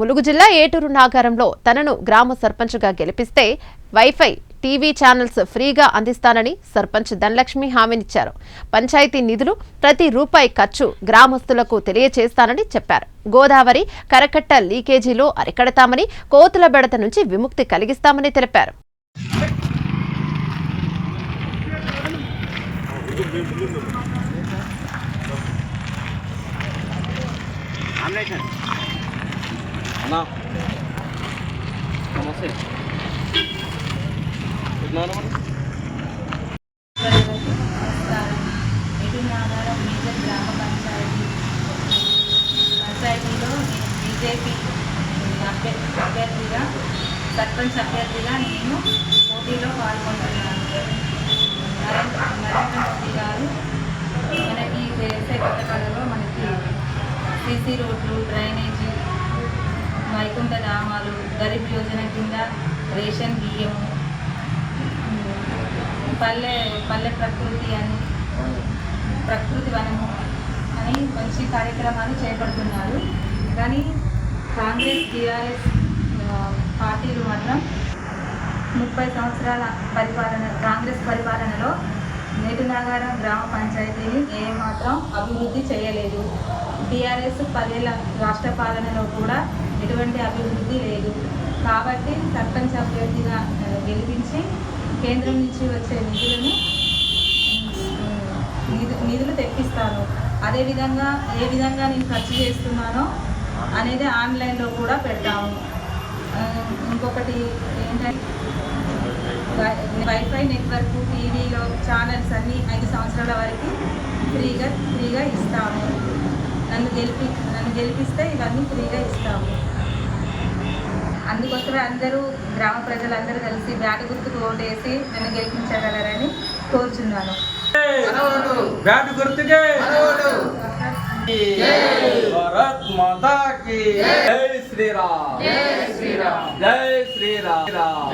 ములుగు జిల్లా ఏటూరు నాగారంలో తనను గ్రామ సర్పంచ్గా గెలిపిస్తే వైఫై టీవీ ఛానల్స్ ఫ్రీగా అందిస్తానని సర్పంచ్ ధనలక్ష్మి హామీనిచ్చారు. పంచాయతీ నిధులు ప్రతి రూపాయి ఖర్చు గ్రామస్తులకు తెలియజేస్తానని చెప్పారు. గోదావరి కరకట్ట లీకేజీలో అరికడతామని, కోతుల బెడత నుంచి విముక్తి కలిగిస్తామని తెలిపారు. నమస్తే. ఏటూరు నాగారం మేజర్ గ్రామ పంచాయతీలో బీజేపీ అభ్యర్థిగా సర్పంచ్ అభ్యర్థిగా నేను పోటీలో పాల్గొంటున్నాను. నరేంద్ర మోదీ గారు మనకి చేసే పథకాలలో మనకి సీసీ రోడ్లు, డ్రైనేజీ, వైకుంఠ ధామాలు, గరీబ్ యోజన కింద రేషన్ బియ్యం, పల్లె ప్రకృతి వనము అని మంచి కార్యక్రమాలు చేపడుతున్నారు. కానీ కాంగ్రెస్ టీఆర్ఎస్ పార్టీలు మాత్రం 30 సంవత్సరాల కాంగ్రెస్ పరిపాలనలో ఏటూరు నాగారం గ్రామ పంచాయతీని ఏమాత్రం అభివృద్ధి చేయలేదు. టీఆర్ఎస్ 10 ఏళ్ల రాష్ట్ర పాలనలో కూడా ఎటువంటి అభివృద్ధి లేదు. కాబట్టి సర్పంచ్ అభ్యర్థిగా గెలిపించి కేంద్రం నుంచి వచ్చే నిధులు తెప్పిస్తాను. అదేవిధంగా ఏ విధంగా నేను ఖర్చు చేస్తున్నానో అనేది ఆన్లైన్లో కూడా పెడతాము. ఇంకొకటి ఏంటంటే వైఫై నెట్వర్క్, టీవీలో ఛానల్స్ అన్నీ 5 సంవత్సరాల వరకు ఫ్రీగా ఇస్తాము. నన్ను గెలిపిస్తే ఇవన్నీ ఫ్రీగా ఇస్తాము. అందుకోసమే అందరూ గ్రామ ప్రజలందరూ కలిసి బ్యాట్ గుర్తుకు ఓటేసి నన్ను గెలిపించగలరని కోరుచున్నాను. బ్యాట్ గుర్తుకే భారత్ మాతా కీ జై శ్రీరామ్, జై శ్రీరామ్, జై శ్రీరామ్.